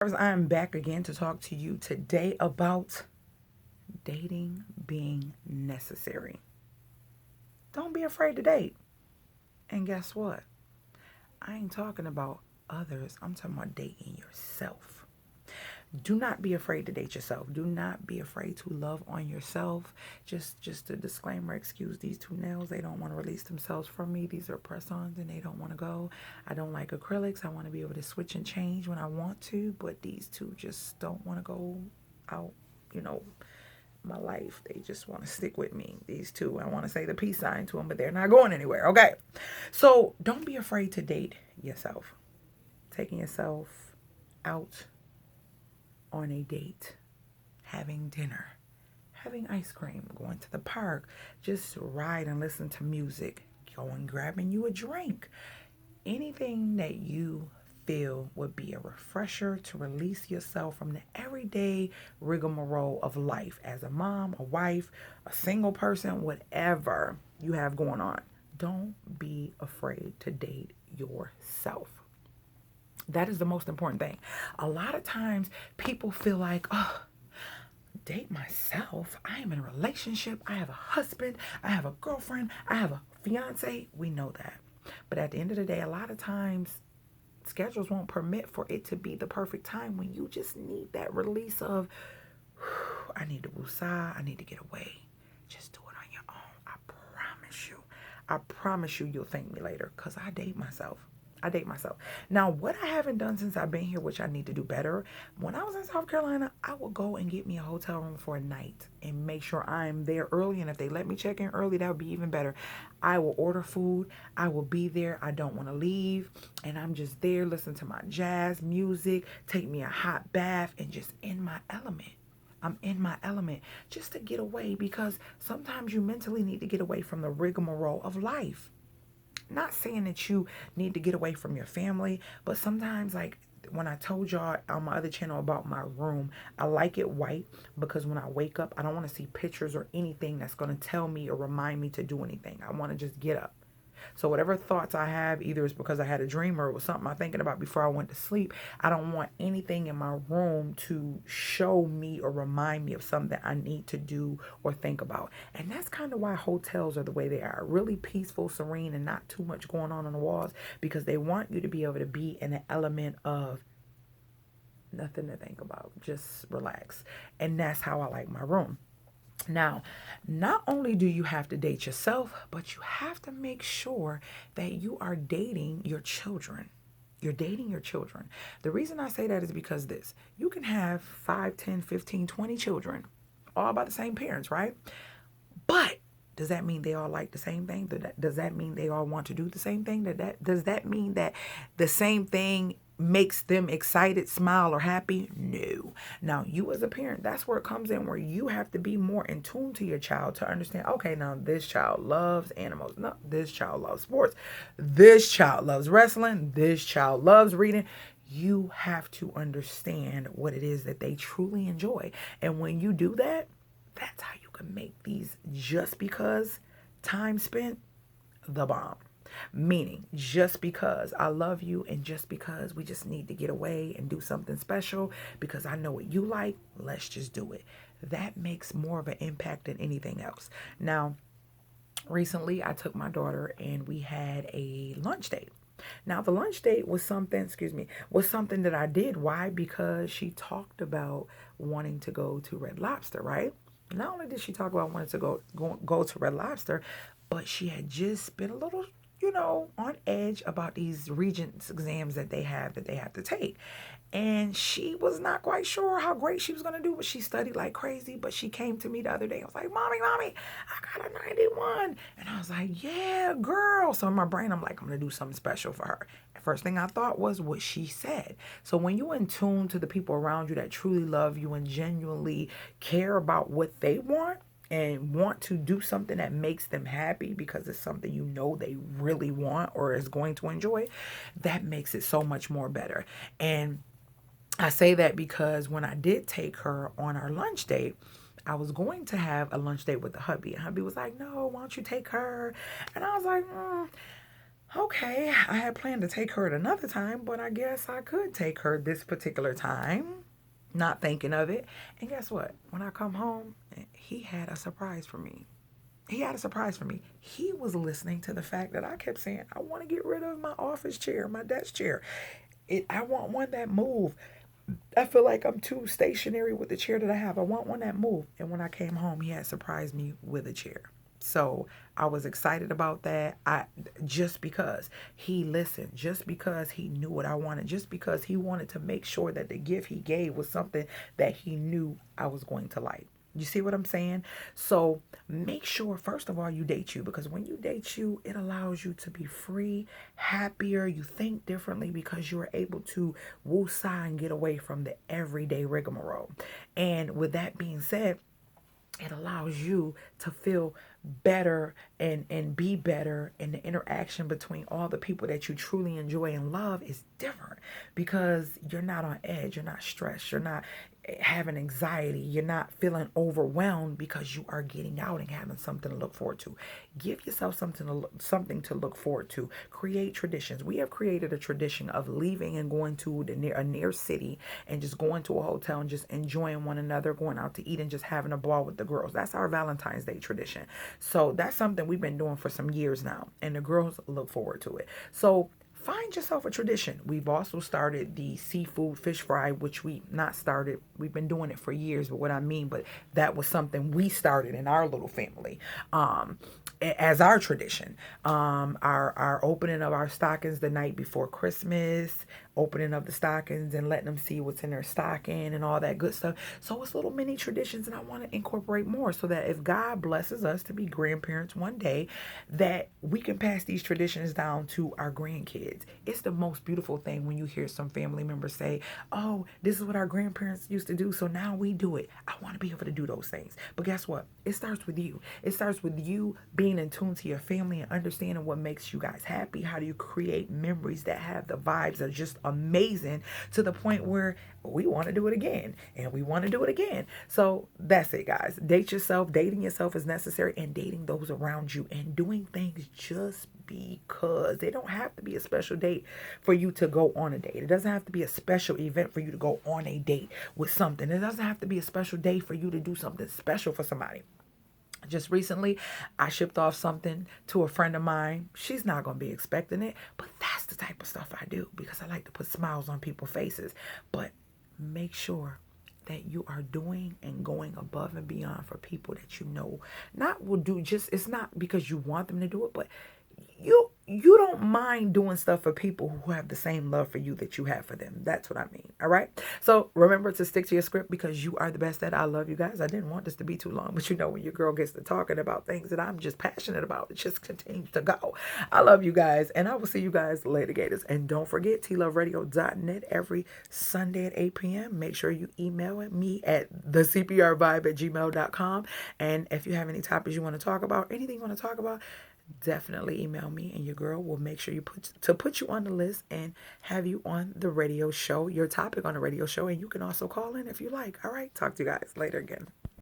I'm back again to talk to you today about dating being necessary. Don't be afraid to date. And guess what? I ain't talking about others. I'm talking about dating yourself. Do not be afraid to date yourself. Do not be afraid to love on yourself. Just a disclaimer, excuse these two nails. They don't want to release themselves from me. These are press-ons and they don't want to go. I don't like acrylics. I want to be able to switch and change when I want to, but these two just don't want to go out, you know, my life. They just want to stick with me. These two, I want to say the peace sign to them, but they're not going anywhere. Okay. So don't be afraid to date yourself. Taking yourself out on a date, having dinner, having ice cream, going to the park, just ride and listen to music, going grabbing you a drink. Anything that you feel would be a refresher to release yourself from the everyday rigmarole of life as a mom, a wife, a single person, whatever you have going on. Don't be afraid to date yourself. That is the most important thing. A lot of times people feel like, oh, date myself. I am in a relationship. I have a husband. I have a girlfriend. I have a fiance. We know that. But at the end of the day, a lot of times schedules won't permit for it to be the perfect time when you just need that release of, I need to woosah. I need to get away. Just do it on your own. I promise you. I promise you you'll thank me later because I date myself. I date myself. Now, what I haven't done since I've been here, which I need to do better, when I was in South Carolina, I would go and get me a hotel room for a night and make sure I'm there early. And if they let me check in early, that would be even better. I will order food. I will be there. I don't want to leave. And I'm just there, listen to my jazz music, take me a hot bath, and just in my element. I'm in my element just to get away because sometimes you mentally need to get away from the rigmarole of life. Not saying that you need to get away from your family, but sometimes, like when I told y'all on my other channel about my room, I like it white because when I wake up, I don't want to see pictures or anything that's going to tell me or remind me to do anything. I want to just get up. So whatever thoughts I have, either it's because I had a dream or it was something I'm thinking about before I went to sleep, I don't want anything in my room to show me or remind me of something that I need to do or think about. And that's kind of why hotels are the way they are. Really peaceful, serene, and not too much going on the walls because they want you to be able to be in an element of nothing to think about. Just relax. And that's how I like my room. Now, not only do you have to date yourself, but you have to make sure that you are dating your children. You're dating your children. The reason I say that is because this you can have 5, 10, 15, 20 children, all by the same parents, right? But does that mean they all like the same thing? Does that mean they all want to do the same thing? Does that mean that the same thing makes them excited, smile, or happy? No. Now, you as a parent, that's where it comes in, where you have to be more in tune to your child to understand, okay, now this child loves animals. No, this child loves sports. This child loves wrestling. This child loves reading. You have to understand what it is that they truly enjoy. And when you do that, that's how you can make these just because time spent the bomb. Meaning, just because I love you and just because we just need to get away and do something special because I know what you like, let's just do it. That makes more of an impact than anything else. Now, recently I took my daughter and we had a lunch date. Now, the lunch date was something, was something that I did. Why? Because she talked about wanting to go to Red Lobster, right? Not only did she talk about wanting to go to Red Lobster, but she had just been a little, on edge about these regents exams that they have to take. And she was not quite sure how great she was going to do, but she studied like crazy. But she came to me the other day. I was like, Mommy, I got a 91. And I was like, yeah, girl. So in my brain, I'm like, I'm going to do something special for her. First thing I thought was what she said. So when you're in tune to the people around you that truly love you and genuinely care about what they want, and want to do something that makes them happy because it's something you know they really want or is going to enjoy, that makes it so much more better. And I say that because when I did take her on our lunch date, I was going to have a lunch date with the hubby. And hubby was like, no, why don't you take her? And I was like, Okay, I had planned to take her at another time, but I guess I could take her this particular time. Not thinking of it. And guess what? When I come home, he had a surprise for me. He had a surprise for me. He was listening to the fact that I kept saying, I want to get rid of my office chair, my desk chair. I want one that move. I feel like I'm too stationary with the chair that I have. I want one that move. And when I came home, he had surprised me with a chair. So I was excited about that. I just because he listened, just because he knew what I wanted, just because he wanted to make sure that the gift he gave was something that he knew I was going to like. You see what I'm saying? So make sure, first of all, you date you, because when you date you, it allows you to be free, happier. You think differently because you're able to woosah and get away from the everyday rigmarole. And with that being said, it allows you to feel better and be better, and the interaction between all the people that you truly enjoy and love is different because you're not on edge, you're not stressed, you're not having anxiety, you're not feeling overwhelmed because you are getting out and having something to look forward to. Give yourself something to look forward to. Create traditions. We have created a tradition of leaving and going to a near city and just going to a hotel and just enjoying one another, going out to eat and just having a ball with the girls. That's our Valentine's Day tradition. So that's something we've been doing for some years now, and the girls look forward to it. So find yourself a tradition. We've also started the seafood fish fry, which we not started. We've been doing it for years, but what I mean, but that was something we started in our little family. As our tradition, our opening of our stockings the night before Christmas, opening up the stockings and letting them see what's in their stocking and all that good stuff. So it's little mini traditions, and I want to incorporate more so that if God blesses us to be grandparents one day, that we can pass these traditions down to our grandkids. It's the most beautiful thing when you hear some family members say, oh, this is what our grandparents used to do, so now we do it. I want to be able to do those things. But guess what? It starts with you. It starts with you being in tune to your family and understanding what makes you guys happy. How do you create memories that have the vibes that are just amazing to the point where we want to do it again and we want to do it again. So that's it, guys. Date yourself. Dating yourself is necessary, and dating those around you, and doing things just because. They don't have to be a special date for you to go on a date. It doesn't have to be a special event for you to go on a date with something. It doesn't have to be a special day for you to do something special for somebody. Just recently, I shipped off something to a friend of mine. She's not going to be expecting it, but that's the type of stuff I do because I like to put smiles on people's faces. But make sure that you are doing and going above and beyond for people that you know not will do, just it's not because you want them to do it, but you don't mind doing stuff for people who have the same love for you that you have for them. That's what I mean. All right. So remember to stick to your script because you are the best at. I love you guys. I didn't want this to be too long, but you know, when your girl gets to talking about things that I'm just passionate about, it just continues to go. I love you guys, and I will see you guys later, Gators. And don't forget, tloveradio.net every Sunday at 8 p.m. Make sure you email me at thecprvibe@gmail.com. And if you have any topics you want to talk about, anything you want to talk about, definitely email me, and your girl will make sure put you on the list and have you on the radio show, your topic on the radio show, and you can also call in if you like. All right, talk to you guys later again.